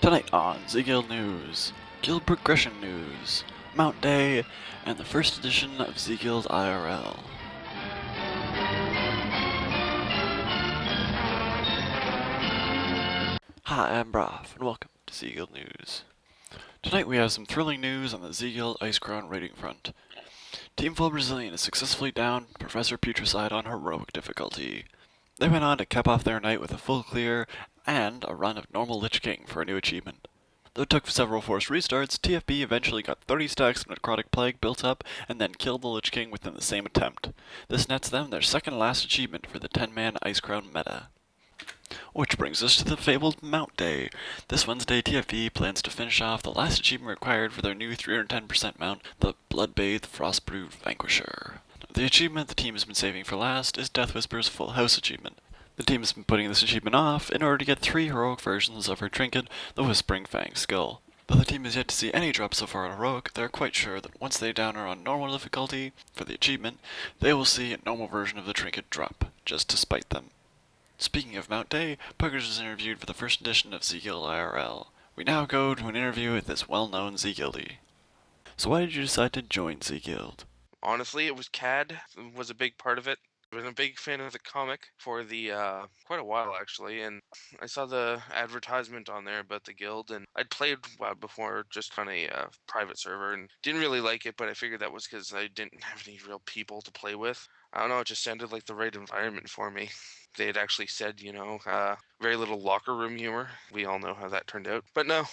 Tonight on ZeGuild News, Guild Progression News, Mount Day, and the first edition of ZeGuild IRL. Hi, I'm Broff, and welcome to ZeGuild News. Tonight we have some thrilling news on the ZeGuild Ice Crown rating front. Team Full Brazilian is successfully downed Professor Putricide on heroic difficulty. They went on to cap off their night with a full clear and a run of normal Lich King for a new achievement. Though it took several forced restarts, TFB eventually got 30 stacks of Necrotic Plague built up and then killed the Lich King within the same attempt. This nets them their second last achievement for the 10-man Ice Crown meta. Which brings us to the fabled Mount Day. This Wednesday, TFB plans to finish off the last achievement required for their new 310% mount, the Bloodbathed Frostbrew Vanquisher. The achievement the team has been saving for last is Death Whisper's Full House achievement. The team has been putting this achievement off in order to get 3 heroic versions of her trinket, the Whispering Fang Skull. Though the team has yet to see any drop so far on heroic, they are quite sure that once they down her on normal difficulty for the achievement, they will see a normal version of the trinket drop, just to spite them. Speaking of Mount Day, Puggers was interviewed for the first edition of ZeGuild IRL. We now go to an interview with this well-known ZeGuildie. So why did you decide to join ZeGuild? Honestly, it was CAD was a big part of it. I've been a big fan of the comic for the quite a while actually, and I saw the advertisement on there about the guild, and I'd played WoW before just on a private server and didn't really like it, but I figured that was because I didn't have any real people to play with. I don't know, it just sounded like the right environment for me. They had actually said, very little locker room humor. We all know how that turned out. But no,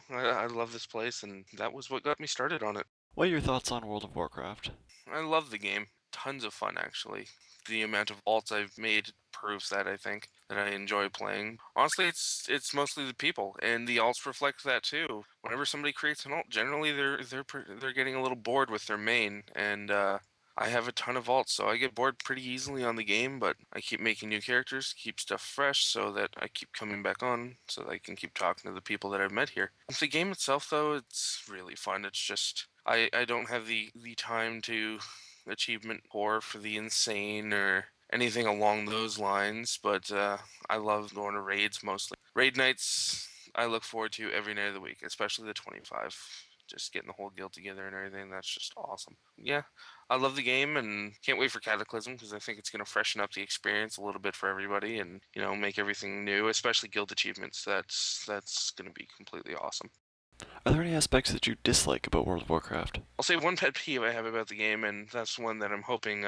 I love this place, and that was what got me started on it. What are your thoughts on World of Warcraft? I love the game. Tons of fun, actually. The amount of alts I've made proves that, I think, that I enjoy playing. Honestly, it's mostly the people, and the alts reflect that too. Whenever somebody creates an alt, generally they're getting a little bored with their main, and I have a ton of alts, so I get bored pretty easily on the game, but I keep making new characters, keep stuff fresh, so that I keep coming back on, so that I can keep talking to the people that I've met here. The game itself, though, it's really fun. It's just I don't have the time to achievement pour for the insane or anything along those lines, but I love going to raids mostly. Raid nights I look forward to every night of the week, especially the 25. Just getting the whole guild together and everything, that's just awesome. Yeah, I love the game and can't wait for Cataclysm because I think it's going to freshen up the experience a little bit for everybody and, make everything new, especially guild achievements. That's going to be completely awesome. Are there any aspects that you dislike about World of Warcraft? I'll say one pet peeve I have about the game, and that's one that I'm hoping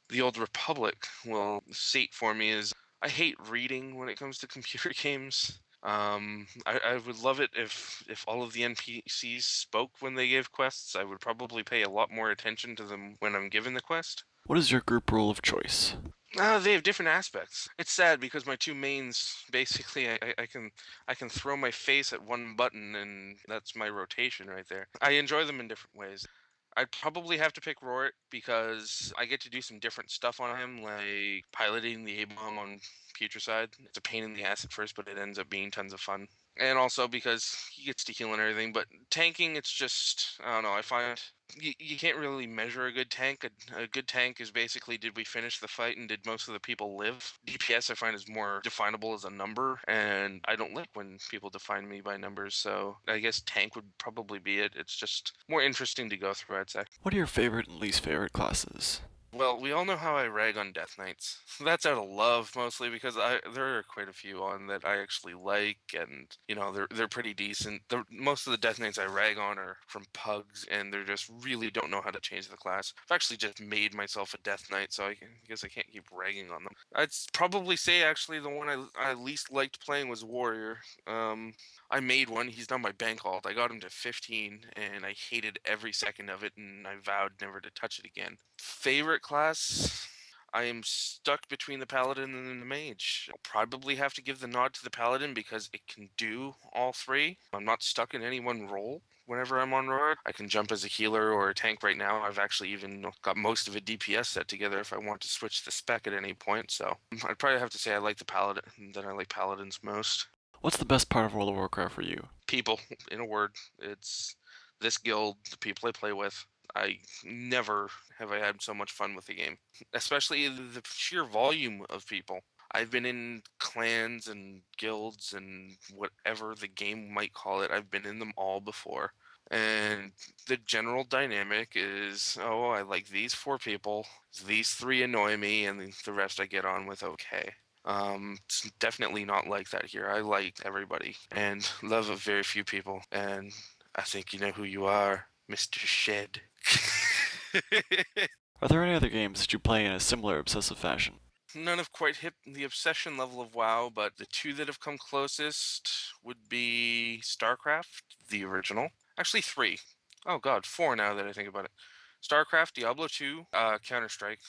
the Old Republic will sate for me, is I hate reading when it comes to computer games. I would love it if all of the NPCs spoke when they gave quests. I would probably pay a lot more attention to them when I'm given the quest. What is your group rule of choice? They have different aspects. It's sad because my two mains basically I can throw my face at one button and that's my rotation right there. I enjoy them in different ways. I'd probably have to pick Rorik because I get to do some different stuff on him, like piloting the A-bomb on Putricide. It's a pain in the ass at first, but it ends up being tons of fun. And also because he gets to heal and everything, but tanking, it's just, I don't know, I find you can't really measure a good tank. A good tank is basically, did we finish the fight and did most of the people live? DPS I find is more definable as a number, and I don't like when people define me by numbers, so I guess tank would probably be it. It's just more interesting to go through, I'd say. What are your favorite and least favorite classes? Well, we all know how I rag on Death Knights. That's out of love mostly because there are quite a few on that I actually like, and they're pretty decent. Most of the Death Knights I rag on are from Pugs, and they just really don't know how to change the class. I've actually just made myself a Death Knight, so guess I can't keep ragging on them. I'd probably say actually the one I least liked playing was Warrior. I made one. He's not my bank alt. I got him to 15, and I hated every second of it, and I vowed never to touch it again. Favorite class? I am stuck between the Paladin and the Mage. I'll probably have to give the nod to the Paladin because it can do all three. I'm not stuck in any one role. Whenever I'm on Roar, I can jump as a healer or a tank right now. I've actually even got most of a DPS set together if I want to switch the spec at any point. So I'd probably have to say I like the Paladin, that I like Paladins most. What's the best part of World of Warcraft for you? People, in a word, it's this guild, the people I play with. I never have I had so much fun with the game, especially the sheer volume of people. I've been in clans and guilds and whatever the game might call it. I've been in them all before. And the general dynamic is, oh, I like these four people, these three annoy me, and the rest I get on with okay. It's definitely not like that here. I like everybody and love a very few people. And I think you know who you are, Mr. Shed. Are there any other games that you play in a similar obsessive fashion? None have quite hit the obsession level of WoW, but the two that have come closest would be StarCraft, the original. Actually, three. Oh god, four now that I think about it. StarCraft, Diablo 2, Counter-Strike.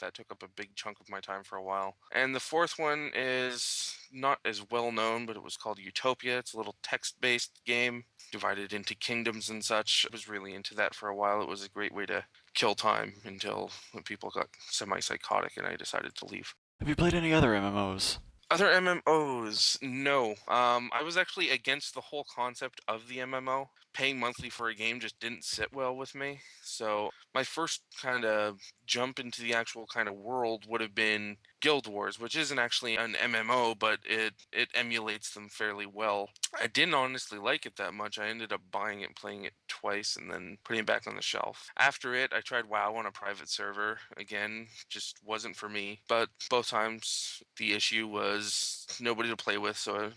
That took up a big chunk of my time for a while. And the fourth one is not as well known, but it was called Utopia. It's a little text-based game divided into kingdoms and such. I was really into that for a while. It was a great way to kill time until when people got semi-psychotic and I decided to leave. Have you played any other MMOs? Other MMOs, no. I was actually against the whole concept of the MMO. Paying monthly for a game just didn't sit well with me. So my first kind of jump into the actual kind of world would have been Guild Wars, which isn't actually an MMO, but it emulates them fairly well. I didn't honestly like it that much. I ended up buying it and playing it twice and then putting it back on the shelf. After it, I tried WoW on a private server. Again, just wasn't for me. But both times the issue was nobody to play with, so it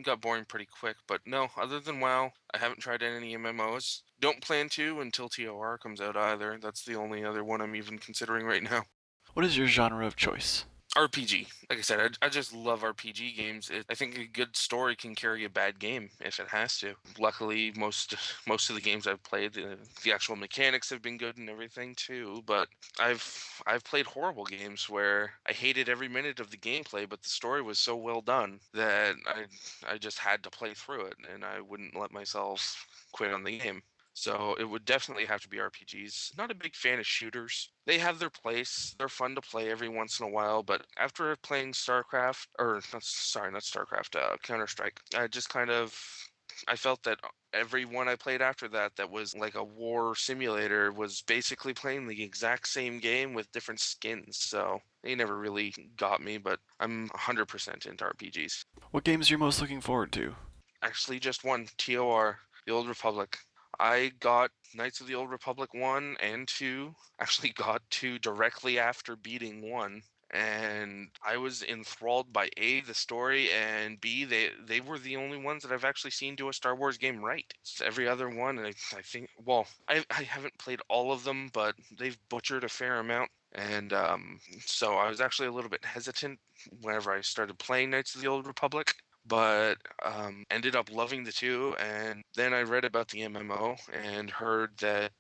got boring pretty quick. But no, other than WoW, I haven't tried any MMOs. Don't plan to until TOR comes out either. That's the only other one I'm even considering right now. What is your genre of choice? RPG. Like I said, I just love RPG games. I think a good story can carry a bad game if it has to. Luckily, most of the games I've played, the actual mechanics have been good and everything too. But I've played horrible games where I hated every minute of the gameplay, but the story was so well done that I just had to play through it, and I wouldn't let myself quit on the game. So it would definitely have to be RPGs. Not a big fan of shooters. They have their place. They're fun to play every once in a while, but after playing StarCraft, or not, sorry, not StarCraft, Counter Strike, I just kind of I felt that every one I played after that that was like a war simulator was basically playing the exact same game with different skins. So they never really got me, but I'm 100% into RPGs. What games are you most looking forward to? Actually, just one, TOR, The Old Republic. I got Knights of the Old Republic 1 and 2. Actually got 2 directly after beating 1. And I was enthralled by A, the story, and B, they were the only ones that I've actually seen do a Star Wars game right. It's every other one, I think, well, I haven't played all of them, but they've butchered a fair amount. And so I was actually a little bit hesitant whenever I started playing Knights of the Old Republic, but ended up loving the two. And then I read about the MMO and heard that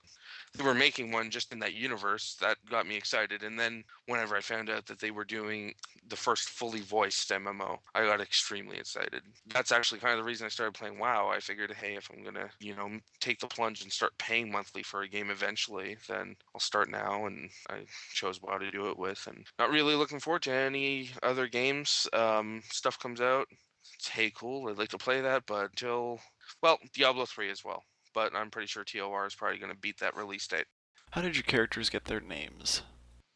they were making one just in that universe. That got me excited. And then whenever I found out that they were doing the first fully voiced MMO, I got extremely excited. That's actually kind of the reason I started playing WoW. I figured, hey, if I'm gonna, take the plunge and start paying monthly for a game eventually, then I'll start now. And I chose WoW to do it with, and not really looking forward to any other games. Stuff comes out. It's hey cool. I'd like to play that, but until well, Diablo 3 as well, but I'm pretty sure TOR is probably going to beat that release date. How did your characters get their names?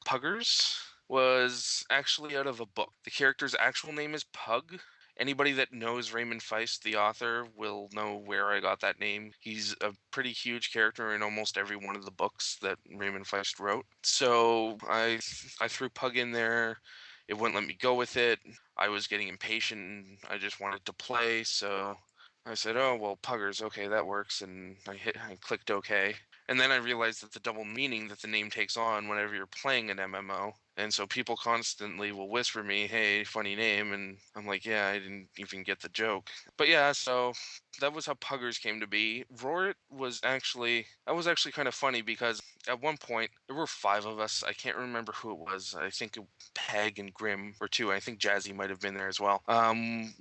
Puggers was actually out of a book. The character's actual name is Pug. Anybody that knows Raymond Feist, the author, will know where I got that name. He's a pretty huge character in almost every one of the books that Raymond Feist wrote. So I threw Pug in there. It wouldn't let me go with it. I was getting impatient and I just wanted to play, so I said, "Oh well, Puggers, okay, that works," and I clicked OK. And then I realized that the double meaning that the name takes on whenever you're playing an MMO. And so people constantly will whisper me, "Hey, funny name," and I'm like, "Yeah, I didn't even get the joke." But yeah, so that was how Puggers came to be. Rorit was actually kind of funny because at one point there were five of us. I can't remember who it was. I think Peg and Grim were two. I think Jazzy might have been there as well.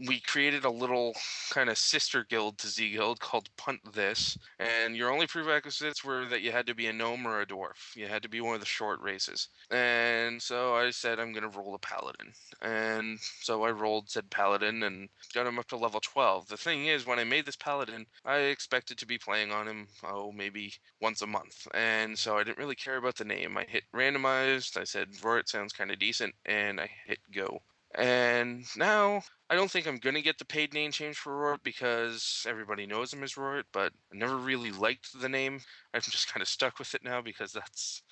We created a little kind of sister guild to ZeGuild called Punt This, and your only prerequisites were that you had to be a gnome or a dwarf. You had to be one of the short races. And so I said I'm gonna roll a paladin, and so I rolled said paladin and got him up to level 12. The thing is, when I made this paladin, I expected to be playing on him maybe once a month, and so I didn't really care about the name. I hit randomized. I said Rorit sounds kind of decent, and I hit go. And now I don't think I'm gonna get the paid name change for Rort because everybody knows him as Rort, but I never really liked the name. I'm just kind of stuck with it now because that's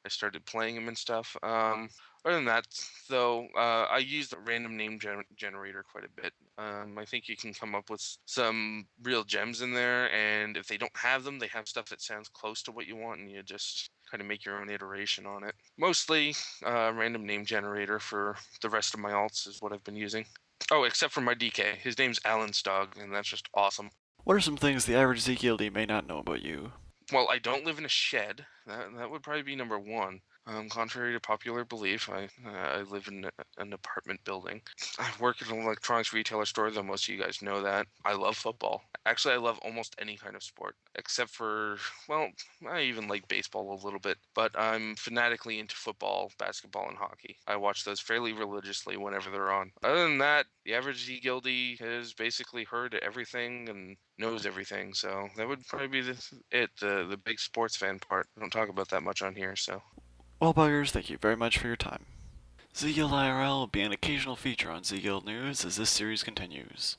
I started playing him and stuff. Other than that, though, I use the random name generator quite a bit. I think you can come up with some real gems in there, and if they don't have them, they have stuff that sounds close to what you want, and you just kind of make your own iteration on it. Mostly, random name generator for the rest of my alts is what I've been using. Oh, except for my DK. His name's Alan Stogg, and that's just awesome. What are some things the average ZeGuildie may not know about you? Well, I don't live in a shed. That would probably be number one. Contrary to popular belief, I live in an apartment building. I work at an electronics retailer store, though most of you guys know that. I love football. Actually, I love almost any kind of sport, except for, well, I even like baseball a little bit, but I'm fanatically into football, basketball, and hockey. I watch those fairly religiously whenever they're on. Other than that, the average Z-Guildie has basically heard everything and knows everything, so that would probably be the big sports fan part. I don't talk about that much on here, so. Well, Puggers, thank you very much for your time. ZeGuild IRL will be an occasional feature on ZeGuild News as this series continues.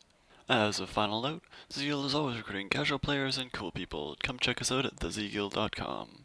As a final note, ZeGuild is always recruiting casual players and cool people. Come check us out at theZeGuild.com.